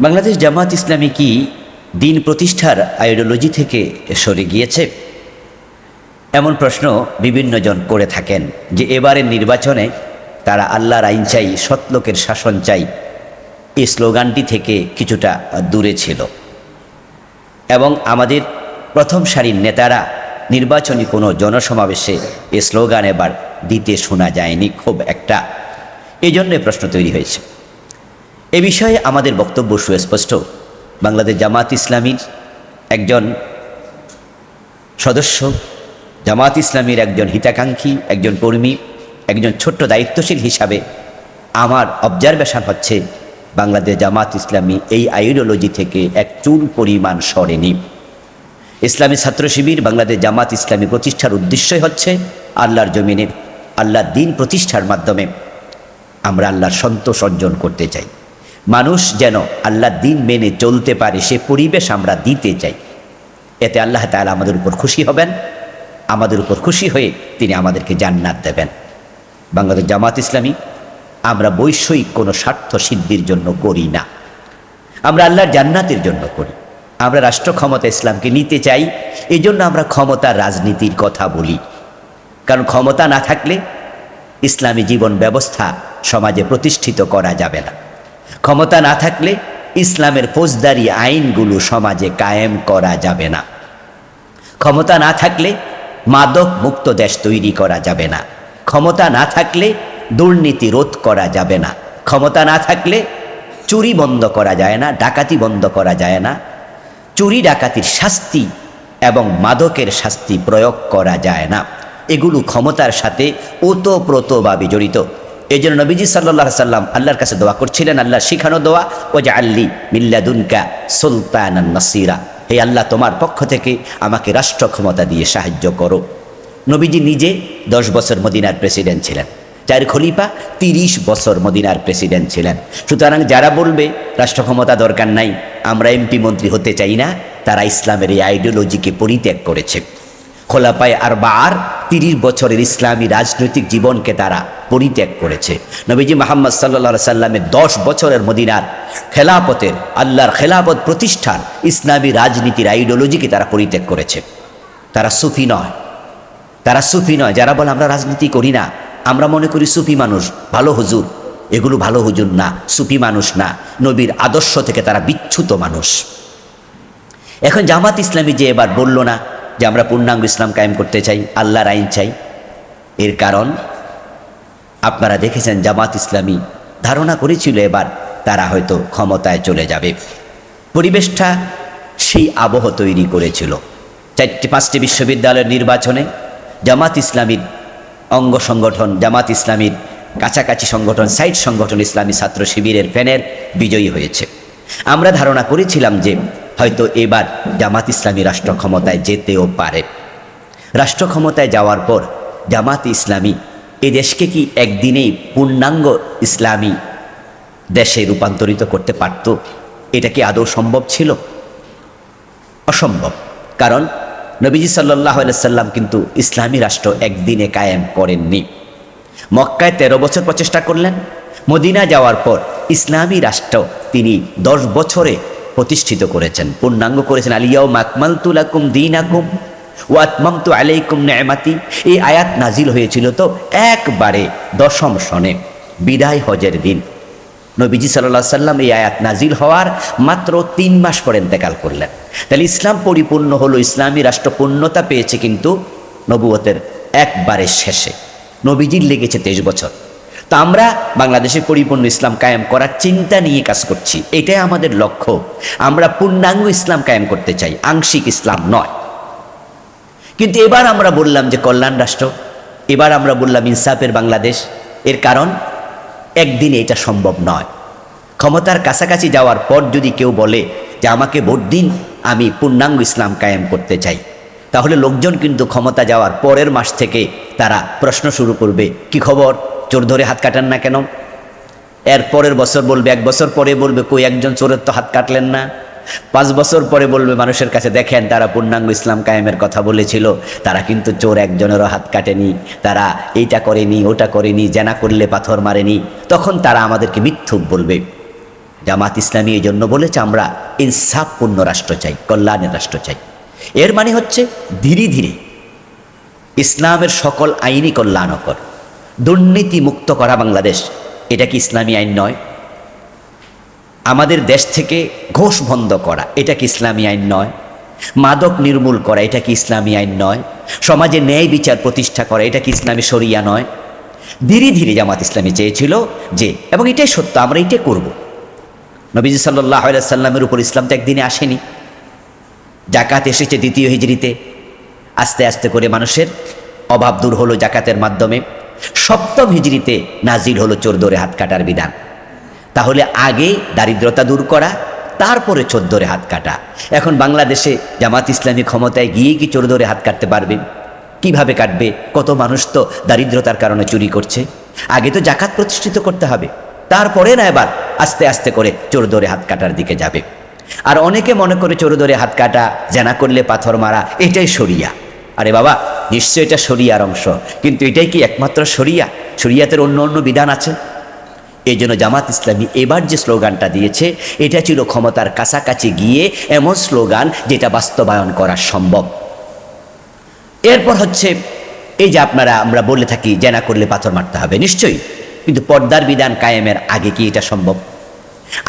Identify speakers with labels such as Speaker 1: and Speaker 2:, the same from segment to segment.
Speaker 1: বাংলাদেশ জামাত ইসলামী কি দিন প্রতিষ্ঠার আইডিওলজি থেকে সরে গিয়েছে? এমন প্রশ্ন বিভিন্ন জন করে থাকেন যে এবারের নির্বাচনে তারা আল্লাহর আইন চাই, সৎলোকের শাসন চাই, এই স্লোগানটি থেকে কিছুটা দূরে ছিল এবং আমাদের প্রথম সারির নেতারা নির্বাচনী কোনো জনসমাবেশে এই স্লোগান এবার দিতে শোনা যায়নি খুব একটা। এই জন্যে প্রশ্ন তৈরি হয়েছে। এ বিষয়ে আমাদের বক্তব্য সুস্পষ্ট। বাংলাদেশ জামাত ইসলামীর একজন সদস্য, জামাত ইসলামীর একজন হিতাকাঙ্ক্ষী, একজন কর্মী, একজন ছোট্ট দায়িত্বশীল হিসাবে আমার অবজারভেশন হচ্ছে বাংলাদেশ জামাত ইসলামী এই আইডিওলজি থেকে এক চুল পরিমাণ সরেনি। ইসলামী ছাত্র শিবির বাংলাদেশ জামাত ইসলামী প্রতিষ্ঠার উদ্দেশ্যই হচ্ছে আল্লাহর জমিনে আল্লাহর দ্বীন প্রতিষ্ঠার মাধ্যমে আমরা আল্লাহর সন্তোষ অর্জন করতে চাই। মানুষ যেন আল্লাহর দ্বীন মেনে চলতে পারে সে পরিবেশ আমরা দিতে চাই। এতে আল্লাহ তাআলা আমাদের উপর খুশি হবেন, আমাদের উপর খুশি হয়ে তিনি আমাদেরকে জান্নাত দেবেন। বাংলাদেশ জামাত ইসলামী আমরা বৈষয়িক কোনো স্বার্থ সিদ্ধির জন্য করি না, আমরা আল্লাহর জান্নাতের জন্য করি। আমরা রাষ্ট্র ক্ষমতা ইসলামকে নিতে চাই, এই জন্য আমরা ক্ষমতার রাজনীতির কথা বলি। কারণ ক্ষমতা না থাকলে ইসলামী জীবন ব্যবস্থা সমাজে প্রতিষ্ঠিত করা যাবে না। ক্ষমতা না থাকলে ইসলামের ফৌজদারি আইনগুলো সমাজে কায়েম করা যাবে না। ক্ষমতা না থাকলে মাদক মুক্ত দেশ তৈরি করা যাবে না। ক্ষমতা না থাকলে দুর্নীতি রোধ করা যাবে না। ক্ষমতা না থাকলে চুরি বন্ধ করা যায় না, ডাকাতি বন্ধ করা যায় না, চুরি ডাকাতির শাস্তি এবং মাদকের শাস্তি প্রয়োগ করা যায় না। এগুলো ক্ষমতার সাথে ওতপ্রোতভাবে জড়িত। এই জন্য নবীজি সাল্লাল্লাহু আলাইহি সাল্লাম আল্লাহর কাছে দোয়া করছিলেন, আল্লাহর শিখানো দোয়া, ওয়াজআললি মিন লাদুনকা সুলতানান নাসিরা, হে আল্লাহ তোমার পক্ষ থেকে আমাকে রাষ্ট্র ক্ষমতা দিয়ে সাহায্য করো। নবীজি নিজে 10 বছর মদিনার প্রেসিডেন্ট ছিলেন, 4 খলিফা 30 বছর মদিনার প্রেসিডেন্ট ছিলেন। সুতরাং যারা বলবে রাষ্ট্র ক্ষমতা দরকার নাই, আমরা এমপি মন্ত্রী হতে চাই না, তারা ইসলামের এই আইডিওলজিকে পরিত্যাগ করেছে। খোলাফায়ে আরবাআর 30 বছরের ইসলামী রাজনৈতিক জীবনকে তারা পরিত্যাগ করেছে। নবীজি মুহাম্মদ সাল্লাল্লাহু আলাইহি সাল্লামের 10 বছরের মদিনার খেলাফতের, আল্লাহর খেলাফত প্রতিষ্ঠার ইসলামী রাজনীতির আইডিওলজিকে তারা পরিত্যাগ করেছে। তারা সুফি নয়, তারা সুফি নয়। যারা বলে আমরা রাজনীতি করি না, আমরা মনে করি সুফি মানুষ ভালো হুজুর, এগুলো ভালো হুজুর না, সুফি মানুষ না, নবীর আদর্শ থেকে তারা বিচ্যুত মানুষ। এখন জামাত ইসলামী যে এবার বলল না যে আমরা পূর্ণাঙ্গ ইসলাম কায়েম করতে চাই, আল্লাহর আইন চাই, এর কারণ আপনারা দেখেছেন জামাত ইসলামী ধারণা করেছিল এবার তারা হয়তো ক্ষমতায় চলে যাবে। পরিবেশটা সেই আবহ তৈরি করেছিল। 4-5টি বিশ্ববিদ্যালয়ের নির্বাচনে জামাত ইসলামীর অঙ্গ সংগঠন, জামাত ইসলামীর কাছাকাছি সংগঠন, সাইড সংগঠন ইসলামী ছাত্র শিবিরের প্যানেল বিজয়ী হয়েছে। আমরা ধারণা করেছিলাম যে হয়তো এবার জামাত ইসলামী রাষ্ট্র ক্ষমতায় যেতেও পারে। রাষ্ট্র ক্ষমতায় যাওয়ার পর জামাত ইসলামী এ দেশকে কি একদিনেই পূর্ণাঙ্গ ইসলামী দেশে রূপান্তরিত করতে পারত? এটা কি আদৌ সম্ভব ছিল? অসম্ভব। কারণ নবীজি সাল্লাল্লাহু আলাইহি সাল্লাম কিন্তু ইসলামী রাষ্ট্র একদিনে কায়েম করেননি। মক্কায় 13 বছর প্রচেষ্টা করলেন, মদিনা যাওয়ার পর ইসলামী রাষ্ট্র তিনি 10 বছরে প্রতিষ্ঠিত করেছেন, পূর্ণাঙ্গ করেছেন। আল-ইয়াউমা আকমালতু লাকুম দীনাকুম ওয়া আতমামতু আলাইকুম নি'মাতি। এই আয়াত নাজিল হয়েছিল তো একবারে 10ম সনে বিদায় হজের দিন। নবীজি সাল্লাল্লাহু আলাইহি সাল্লাম এই আয়াত নাজিল হওয়ার মাত্র 3 মাস পরে ইন্তেকাল করলেন। তাহলে ইসলাম পরিপূর্ণ হলো, ইসলামী রাষ্ট্র পূর্ণতা পেয়েছে কিন্তু নবুয়তের একবারে শেষে। নবীজির লেগেছে 23 বছর। তো আমরা বাংলাদেশে পরিপূর্ণ ইসলাম কায়েম করার চিন্তা নিয়ে কাজ করছি, এটাই আমাদের লক্ষ্য। আমরা পূর্ণাঙ্গ ইসলাম কায়েম করতে চাই, আংশিক ইসলাম নয়। কিন্তু এবার আমরা বললাম যে কল্যাণ রাষ্ট্র, এবার আমরা বললাম ইনসাফের বাংলাদেশ। এর কারণ একদিনে এটা সম্ভব নয়। ক্ষমতার কাছাকাছি যাওয়ার পর যদি কেউ বলে যে আমাকে ভোট দিন, আমি পূর্ণাঙ্গ ইসলাম কায়েম করতে চাই, তাহলে লোকজন কিন্তু ক্ষমতা যাওয়ার পরের মাস থেকে তারা প্রশ্ন শুরু করবে, কি খবর, চোর ধরে হাত কাটেন না কেন? এর পরের বছর বলবে, 1 বছর পরে বলবে, কই একজন চোরের তো হাত কাটলেন না। 5 বছর পরে বলবে মানুষের কাছে, দেখেন তারা পূর্ণাঙ্গ ইসলাম কায়েমের কথা বলেছিল, তারা কিন্তু চোর একজনেরও হাত কাটেনি, তারা এইটা করেনি, ওটা করেনি, জেনা করলে পাথর মারেনি। তখন তারা আমাদেরকে মিথ্যুক বলবে। জামাত ইসলামী এই জন্য বলেছে আমরা ইনসাফপূর্ণ রাষ্ট্র চাই, কল্যাণের রাষ্ট্র চাই। এর মানে হচ্ছে ধীরে ধীরে ইসলামের সকল আইনি কল্যাণকর, দুর্নীতি মুক্ত করা বাংলাদেশ। এটা কি ইসলামী আইন নয়? আমাদের দেশ থেকে ঘোষ বন্ধ করা, এটা কি ইসলামী আইন নয়? মাদক নির্মূল করা, এটা কি ইসলামী আইন নয়? সমাজে ন্যায় বিচার প্রতিষ্ঠা করা, এটা কি ইসলামী শরিয়া নয়? ধীরে ধীরে জামাত ইসলামী চেয়েছিল যে, এবং এটাই সত্য, আমরা এটাই করব। নবীজি সাল্লাল্লাহু আলাইহি সাল্লামের উপর ইসলাম তো একদিনে আসেনি। জাকাত এসেছে দ্বিতীয় হিজরিতে। আস্তে আস্তে করে মানুষের অভাব দূর হলো জাকাতের মাধ্যমে। সপ্তম হিজরিতে নাজিল হলো চোর ধরে হাত কাটার বিধান। তাহলে আগে দারিদ্রতা দূর করা, তারপরে চোর ধরে হাত কাটা। এখন বাংলাদেশে জামাত ইসলামী ক্ষমতায় গিয়ে কি চোর ধরে হাত কাটতে পারবে? কিভাবে কাটবে? কত মানুষ তো দারিদ্রতার কারণে চুরি করছে। আগে তো জাকাত প্রতিষ্ঠিত করতে হবে, তারপরে না এবার আস্তে আস্তে করে চোর ধরে হাত কাটার দিকে যাবে। আর অনেকে মনে করে চোর ধরে হাত কাটা, জেনা করলে পাথর মারা, এটাই শরিয়া। আরে বাবা, নিশ্চয় এটা শরিয়ার অংশ, কিন্তু এটাই কি একমাত্র শরিয়া? শরিয়াতের অন্য অন্য বিধান আছে। এই জন্য জামাত ইসলামী এবার যে স্লোগানটা দিয়েছে, এটা ছিল ক্ষমতার কাছাকাছি গিয়ে এমন স্লোগান যেটা বাস্তবায়ন করা সম্ভব। এরপর হচ্ছে এই যে আমরা বলে থাকি জেনা করলে পাথর মারতে হবে, নিশ্চয়ই, কিন্তু পর্দার বিধান কায়েমের আগে কি এটা সম্ভব?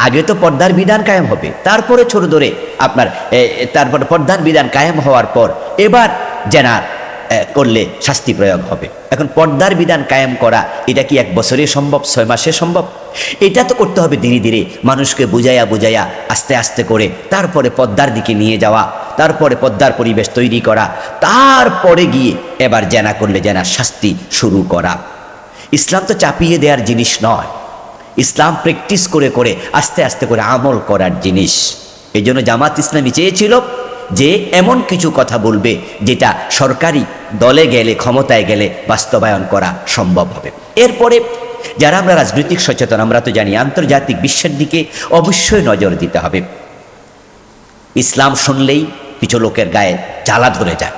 Speaker 1: আগে তো পর্দার বিধান কায়েম হবে, তারপরে ছোট ধরে তারপরে পর্দার বিধান কায়েম হওয়ার পর এবার জেনার করলে শাস্তি প্রয়োগ হবে। এখন পর্দার বিধান কায়েম করা, এটা কি 1 বছরে সম্ভব, 6 মাসে সম্ভব? এটা তো করতে হবে ধীরে ধীরে, মানুষকে বুঝাইয়া বুঝাইয়া আস্তে আস্তে করে তারপরে পর্দার দিকে নিয়ে যাওয়া, তারপরে পর্দার পরিবেশ তৈরি করা, তারপরে গিয়ে এবার জেনা করলে জেনার শাস্তি শুরু করা। ইসলাম তো চাপিয়ে দেওয়ার জিনিস নয়, ইসলাম প্র্যাকটিস করে করে আস্তে আস্তে করে আমল করার জিনিস। এই জন্য জামাত ইসলামী চেয়েছিল যে এমন কিছু কথা বলবে যেটা সরকারি দলে গেলে, ক্ষমতায় গেলে বাস্তবায়ন করা সম্ভব হবে। এরপরে যারা আমরা রাজনৈতিক সচেতন, আমরা তো জানি আন্তর্জাতিক বিশ্বের দিকে অবশ্যই নজর দিতে হবে। ইসলাম শুনলেই কিছু লোকের গায়ে জ্বালা ধরে যায়।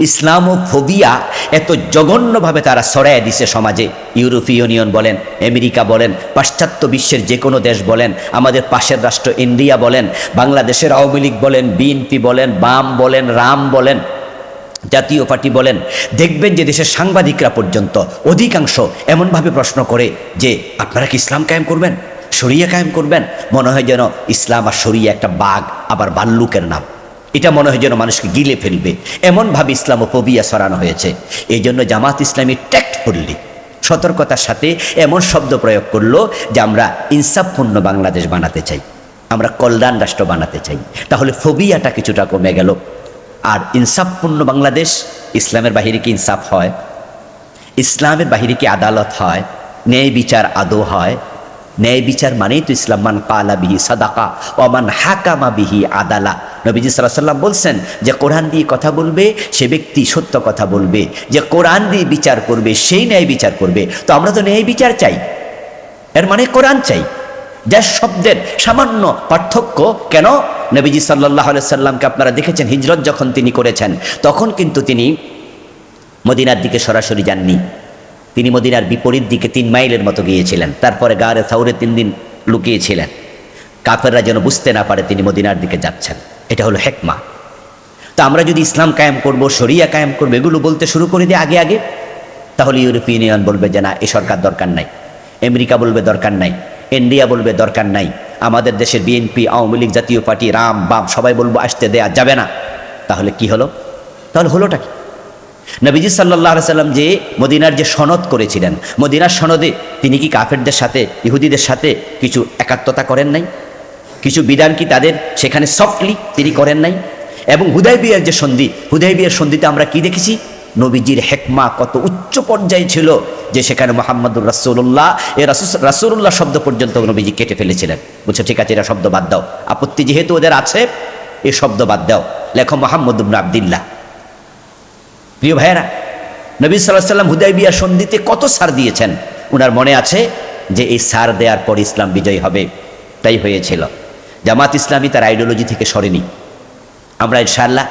Speaker 1: ইসলামোফোবিয়া এত জঘন্যভাবে তারা ছড়াইয়া দিছে সমাজে। ইউরোপীয় ইউনিয়ন বলেন, আমেরিকা বলেন, পাশ্চাত্য বিশ্বের যে কোনো দেশ বলেন, আমাদের পাশের রাষ্ট্র ইন্ডিয়া বলেন, বাংলাদেশের আওয়ামী লীগ বলেন, বিএনপি বলেন, বাম বলেন, রাম বলেন, জাতীয় পার্টি বলেন, দেখবেন যে দেশের সাংবাদিকরা পর্যন্ত অধিকাংশ এমনভাবে প্রশ্ন করে যে আপনারা কি ইসলাম কায়েম করবেন, শরিয়া কায়েম করবেন? মনে হয় যেন ইসলাম আর শরিয়া একটা বাঘ আবার ভাল্লুকের নাম। এটা মনে হয় যেন মানুষকে গিলে ফেলবে, এমনভাবে ইসলামোফোবিয়া ছড়ানো হয়েছে। এই জন্য জামাত ইসলামী ট্যাক্টফুল্লি, সতর্কতার সাথে এমন শব্দ প্রয়োগ করলো যে আমরা ইনসাফপূর্ণ বাংলাদেশ বানাতে চাই, আমরা কল্যাণ রাষ্ট্র বানাতে চাই। তাহলে ফোবিয়াটা কিছুটা কমে গেল। আর ইনসাফপূর্ণ বাংলাদেশ, ইসলামের বাহিরে কি ইনসাফ হয়? ইসলামের বাহিরে কি আদালত হয়? ন্যায় বিচার আদৌ হয়? ন্যায় বিচার মানেই তো ইসলাম। মান কালা বিহি সাদাকা ও মান হাকামা বিহি আদালা। নবীজি সাল্লাল্লাহু আলাইহি ওয়াসাল্লাম বলছেন যে কোরআন দিয়ে কথা বলবে সে ব্যক্তি সত্য কথা বলবে, যে কোরআন দিয়ে বিচার করবে সেই ন্যায় বিচার করবে। তো আমরা তো ন্যায় বিচার চাই, এর মানে কোরআন চাই। যার শব্দের সামান্য পার্থক্য। কেন? নবীজি সাল্লাল্লাহু আলাইহি ওয়াসাল্লামকে আপনারা দেখেছেন, হিজরত যখন তিনি করেছেন তখন কিন্তু তিনি মদিনার দিকে সরাসরি যাননি। তিনি মদিনার বিপরীত দিকে 3 মাইলের মতো গিয়েছিলেন। তারপরে গারে সাউরে 3 দিন লুকিয়েছিলেন, কাফেররা যেন বুঝতে না পারে তিনি মদিনার দিকে যাচ্ছেন। এটা হলো হেকমা। তো আমরা যদি ইসলাম কায়েম করব, শরিয়া কায়েম করবো, এগুলো বলতে শুরু করে দিই আগে আগে, তাহলে ইউরোপীয় ইউনিয়ন বলবে যে না, এ সরকার দরকার নাই। আমেরিকা বলবে দরকার নাই, ইন্ডিয়া বলবে দরকার নাই, আমাদের দেশের বিএনপি, আওয়ামী লীগ, জাতীয় পার্টি, রাম বাম সবাই বলবো আসতে দেয়া যাবে না। তাহলে কি হলো? তাহলে হলোটা কি? নবীজি সাল্লাল্লাহু আলাইহি সাল্লাম যে মদিনার যে সনদ করেছিলেন, মদিনার সনদে তিনি কি কাফেরদের সাথে, ইহুদিদের সাথে কিছু একাত্মতা করেন নাই? কিছু বিধান কি তাদের সেখানে সফটলি তিনি করেন নাই? এবং হুদায়বিয়ার যে সন্ধি, হুদায়বিয়ার সন্ধিতে আমরা কি দেখেছি? নবীজির হেকমা কত উচ্চ পর্যায়ে ছিল যে সেখানে মুহাম্মদুর রাসূলুল্লাহ, এ রাসূলুল্লাহ শব্দ পর্যন্ত নবীজি কেটে ফেলেছিলেন। বলছে ঠিক আছে, এটা শব্দ বাদ দাও, আপত্তি যেহেতু ওদের আছে, এই শব্দ বাদ দাও, লেখো মুহাম্মদ ইবনে আব্দুল্লাহ। প্রিয় ভাইয়েরা, নবী সাল্লাল্লাহু আলাইহি ওয়াসাল্লাম হুদায়বিয়া সন্ধিতে কত ছাড় দিয়েছেন। উনার মনে আছে যে এই ছাড় দেওয়ার পর ইসলাম বিজয় হবে, তাই হয়েছিল। জামাত ইসলামী তার আইডিওলজি থেকে সরেনি। আমরা ইনশাআল্লাহ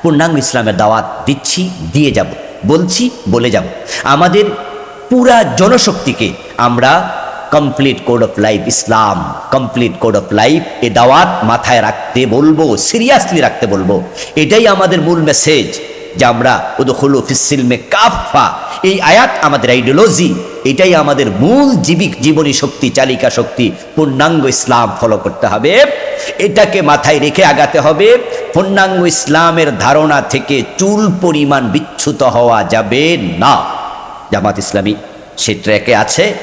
Speaker 1: পূর্ণাঙ্গ ইসলামের দাওয়াত দিচ্ছি, দিয়ে যাব, বলছি, বলে যাব। আমাদের পুরা জনশক্তিকে আমরা complete code of life Islam, complete code of life. এ দাওয়াত মাথায় রাখতে বলবো, সিরিয়াসলি রাখতে বলবো। এটাই আমাদের মূল মেসেজ, যে আমরা উদখুলু ফিস-সিলমে কাফা, এই আয়াত আমাদের আইডিওলজি, এটাই আমাদের মূল জীবনী শক্তি, চালিকা শক্তি। পূর্ণাঙ্গ ইসলাম ফলো করতে হবে, এটাকে মাথায় রেখে আগাতে হবে। পূর্ণাঙ্গ ইসলামের ধারণা থেকে চুল পরিমাণ বিচ্যুত হওয়া যাবে না। জামাত ইসলামী সে ট্র্যাকে আছে।